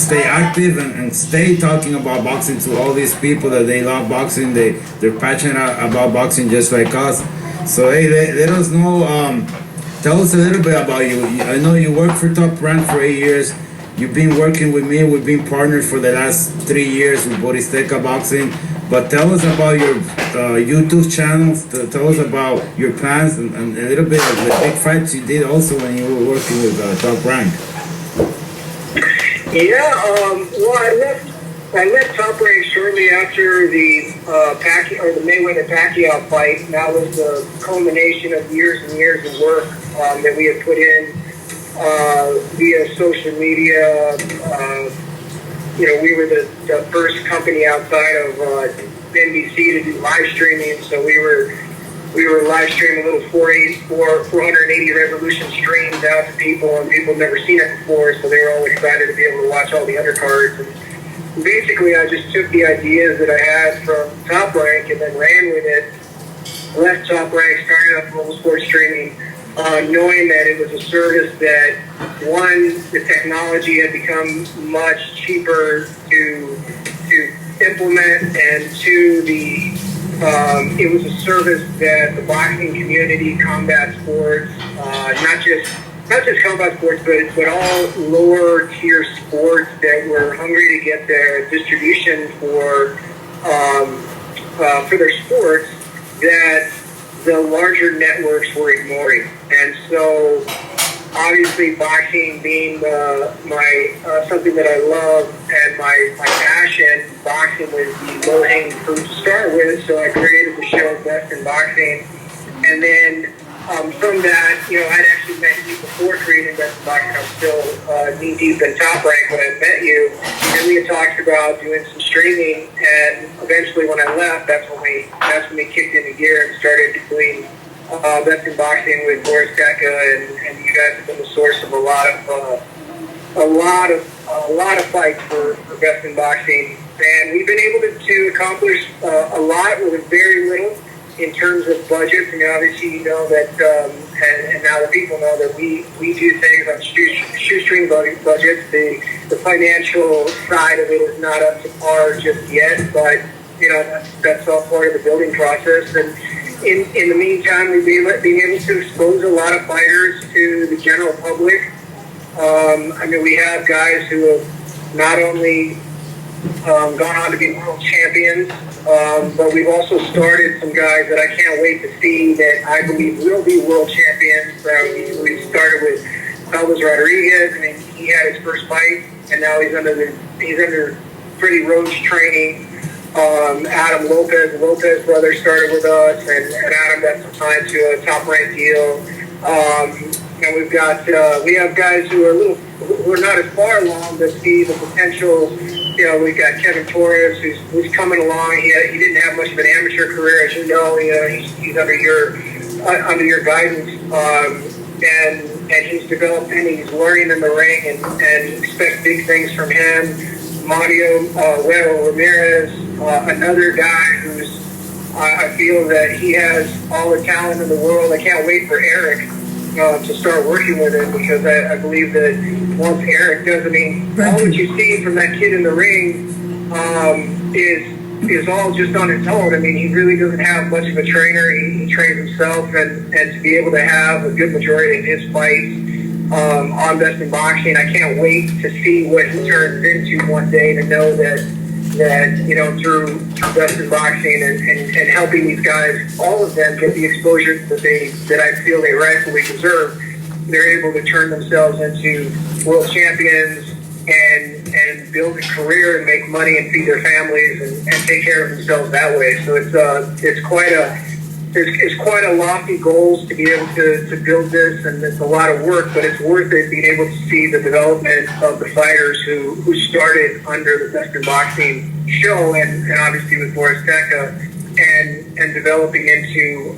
stay active and stay talking about boxing to all these people that they love boxing. They're passionate about boxing just like us. So hey, let us know. Tell us a little bit about you. I know you worked for Top Rank for 8 years. You've been working with me. We've been partners for the last 3 years with Borizteca Boxing. But tell us about your YouTube channels. Tell us about your plans and a little bit of the big fights you did also when you were working with Top Rank. Yeah, well, I left Top Rank shortly after the the Mayweather Pacquiao fight. And that was the culmination of years and years of work that we had put in via social media. We were the first company outside of NBC to do live streaming, so we were live streaming little 480 resolution streams out to people, and people had never seen it before, so they were all excited to be able to watch all the undercards. And basically, I just took the ideas that I had from Top Rank and then ran with it. Left Top Rank, started up mobile sports streaming, knowing that it was a service that, one, the technology had become much cheaper to implement, and two, it was a service that the boxing community, combat sports, not just combat sports, but all lower tier sports that were hungry to get their distribution for their sports, that the larger networks were ignoring. And so, obviously, boxing being something that I love and my passion, boxing was the low-hanging fruit to start with. So I created the show Best in Boxing, and then from that, I'd actually met you before creating Best in Boxing. I was still knee-deep in Top Rank when I met you, and we had talked about doing some streaming. And eventually, when I left, that's when we kicked into gear and started doing Best in Boxing with Borizteca, and you guys have been the source of a lot of fights for Best in Boxing, and we've been able to accomplish a lot with very little in terms of budgets. I mean, obviously, you know that, and now the people know that we do things on shoestring budgets. The financial side of it is not up to par just yet, but that's all part of the building process. And in the meantime, we've been able to expose a lot of fighters to the general public. We have guys who have not only gone on to be world champions, but we've also started some guys that I can't wait to see that I believe will be world champions. We started with Ramirez. I mean, he had his first fight, and now he's under Freddie Roach training. Adam Lopez brother started with us, and Adam got some time to a Top Rank deal. And we have guys who are not as far along but see the potential. We've got Kevin Torres who's coming along. He didn't have much of an amateur career, as you know. He's under your guidance, and he's developing. He's learning in the ring, and expect big things from him. Ramirez, another guy who's, I feel that he has all the talent in the world. I can't wait for Eric to start working with him, because I believe that once Eric does, all that you see from that kid in the ring is all just on his own. He really doesn't have much of a trainer. He trains himself, and to be able to have a good majority of his fights on Best in Boxing, I can't wait to see what he turns into one day, to know that through Best in Boxing and helping these guys, all of them get the exposure that I feel they rightfully deserve, they're able to turn themselves into world champions and build a career and make money and feed their families and take care of themselves that way. So it's quite a lofty goals to be able to build this, and it's a lot of work, but it's worth it being able to see the development of the fighters who started under the Best in Boxing show, and obviously with Borizteca, and developing into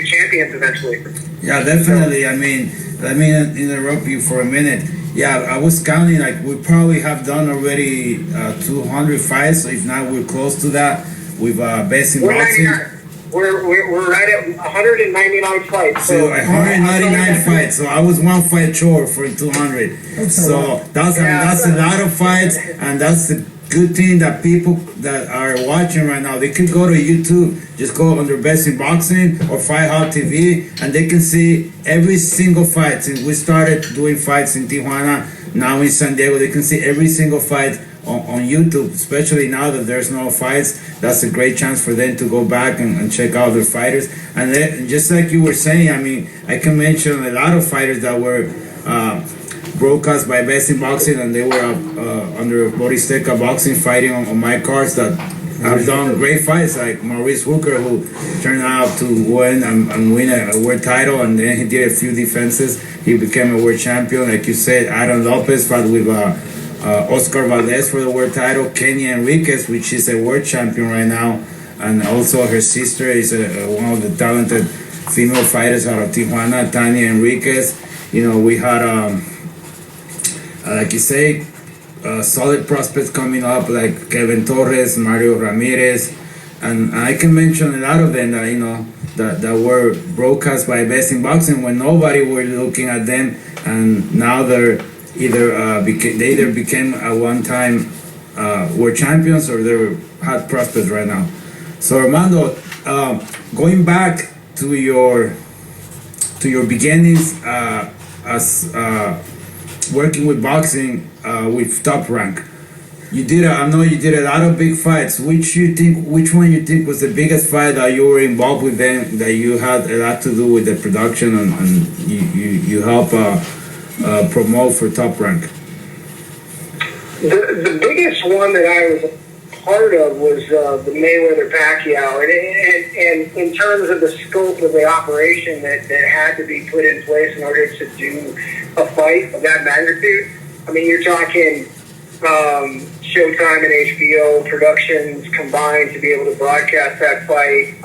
champions eventually. Yeah, definitely. Let me interrupt you for a minute. Yeah, I was counting, we probably have done already 200 fights, if not we're close to that, with Best in Boxing. we're right at 199 fights. So 199 fights. So I was one fight short for 200. So that's a lot of fights, and that's the good thing that people that are watching right now, they can go to YouTube, just go under Best in Boxing or Fight Hub TV, and they can see every single fight. Since we started doing fights in Tijuana, now in San Diego, they can see every single fight on YouTube, especially now that there's no fights. That's a great chance for them to go back and check out their fighters. And then, just like you were saying, I mean, I can mention a lot of fighters that were broadcast by Best in Boxing, and they were under Borizteca Boxing fighting on my cards that have done great fights, like Maurice Hooker, who turned out to win and win a world title, and then he did a few defenses. He became a world champion. Like you said, Adam Lopez fought with Oscar Valdez for the world title. Kenia Enriquez, which is a world champion right now, and also her sister is one of the talented female fighters out of Tijuana, Tania Enriquez. You know, we had like you say, solid prospects coming up like Kevin Torres, Mario Ramirez, and I can mention a lot of them that, you know, that were broadcast by Best in Boxing when nobody were looking at them, and now they're either became a one-time world champions, or they're hot prospects right now. So Armando, going back to your beginnings as working with boxing with Top Rank, I know you did a lot of big fights. Which one you think was the biggest fight that you were involved with them, that you had a lot to do with the production and you help promote for Top Rank? The biggest one that I was a part of was the Mayweather Pacquiao, and in terms of the scope of the operation that had to be put in place in order to do a fight of that magnitude. I mean, you're talking Showtime and HBO productions combined to be able to broadcast that fight.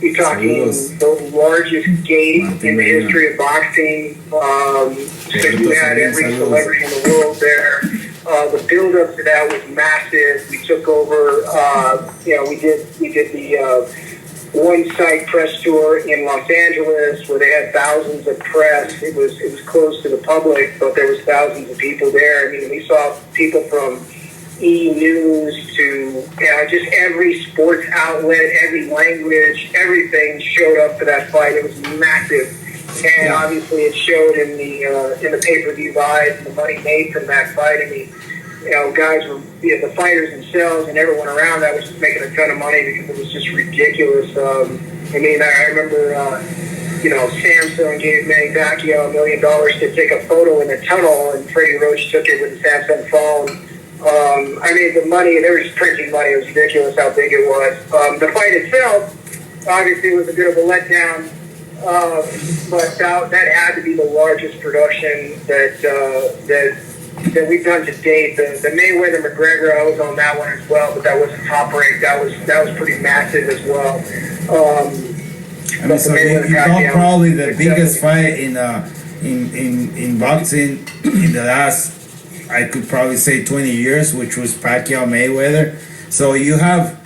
You're talking the largest gate in the history of boxing. So you had every celebrity in the world there. The build-up to that was massive. We took over. We did the one-site press tour in Los Angeles, where they had thousands of press. It was closed to the public, but there was thousands of people there. I mean, we saw people from E! News to just every sports outlet, every language, everything showed up for that fight. It was massive, and obviously it showed in the pay-per-view buys and the money made from that fight. I mean, guys were, the fighters themselves and everyone around that was just making a ton of money because it was just ridiculous. I mean, I remember, Samsung gave Manny Pacquiao $1 million to take a photo in the tunnel, and Freddie Roach took it with a Samsung phone. I mean, the money, they were just printing money. It was ridiculous how big it was. The fight itself, obviously, was a bit of a letdown, but that had to be the largest production that we've done to date. The Mayweather McGregor, I was on that one as well, but that wasn't Top Rank. That was pretty massive as well. I mean, so you got probably the biggest fight in boxing in the last, I could probably say 20 years, which was Pacquiao Mayweather. So you have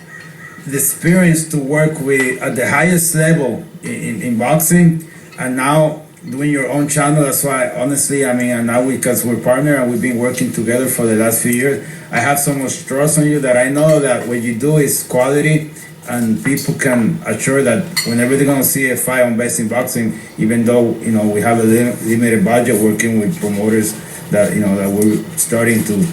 the experience to work with at the highest level in boxing, and now doing your own channel. That's why, honestly, I mean, and now because we're partners and we've been working together for the last few years, I have so much trust on you that I know that what you do is quality, and people can assure that whenever they're going to see a fight on Best in Boxing, even though, we have a limited budget working with promoters that, that we're starting to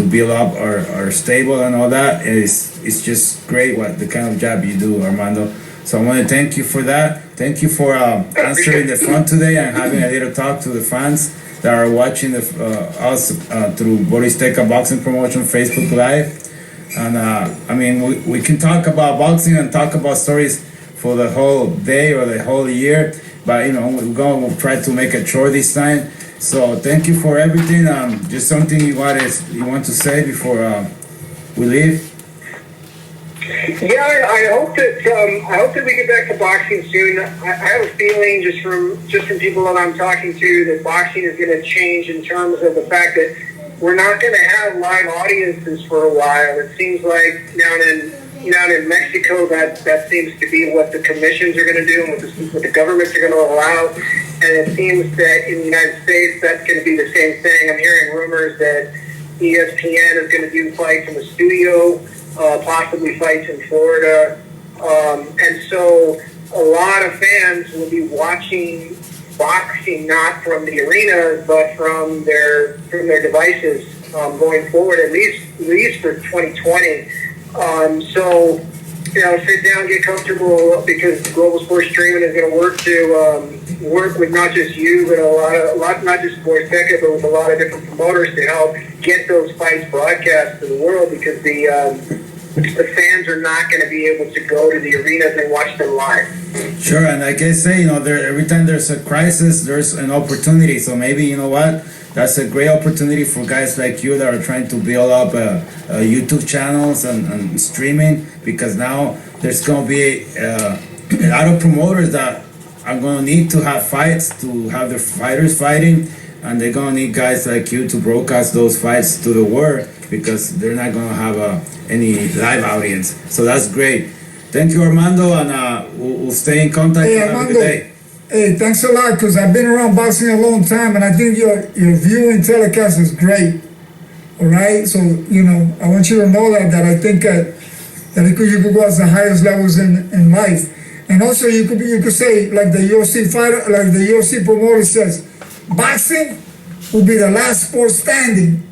build up our stable and all that, it's just great the kind of job you do, Armando. So I want to thank you for that. Thank you for answering the phone today and having a little talk to the fans that are watching us through Borizteca Boxing Promotion Facebook Live. And I mean, we can talk about boxing and talk about stories for the whole day or the whole year, but we'll try to make it short this time. So thank you for everything. Just something you want to say before we leave? Yeah, I hope that we get back to boxing soon. I have a feeling just from people that I'm talking to that boxing is going to change in terms of the fact that we're not going to have live audiences for a while. It seems like down in Down in Mexico, that seems to be what the commissions are going to do and what the governments are going to allow. And it seems that in the United States, that's going to be the same thing. I'm hearing rumors that ESPN is going to do fights in the studio, possibly fights in Florida. And so a lot of fans will be watching boxing not from the arena, but from their devices going forward, at least for 2020. So, sit down, get comfortable, because Global Sports Streaming is going to work with not just you, but a lot, not just Borizteca, but with a lot of different promoters to help get those fights broadcast to the world, because the fans are not going to be able to go to the arenas and watch them live. Sure, and like I say, every time there's a crisis, there's an opportunity. So maybe, you know what, that's a great opportunity for guys like you that are trying to build up YouTube channels and streaming, because now there's going to be a lot of promoters that are going to need to have fights, to have their fighters fighting, and they're going to need guys like you to broadcast those fights to the world, because they're not going to have any live audience. So that's great. Thank you, Armando, and we'll stay in contact. Hey, Have a Armando. good day. Hey, thanks a lot, because I've been around boxing a long time, and I think your viewing telecast is great. All right, so I want you to know that I think that you could go at the highest levels in life, and also you could say, like the UFC fighter, like the UFC promoter says, boxing will be the last sport standing.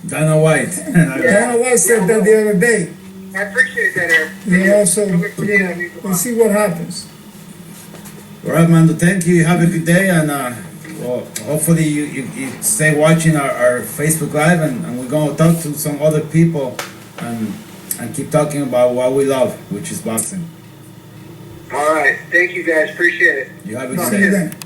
Dana White. Dana White said that the other day. I appreciate that, Eric. So we'll see what happens. All right, Armando, thank you. Have a good day, and hopefully you stay watching our Facebook Live, and we're going to talk to some other people and keep talking about what we love, which is boxing. All right. Thank you, guys. Appreciate it. You have a See good you day. then.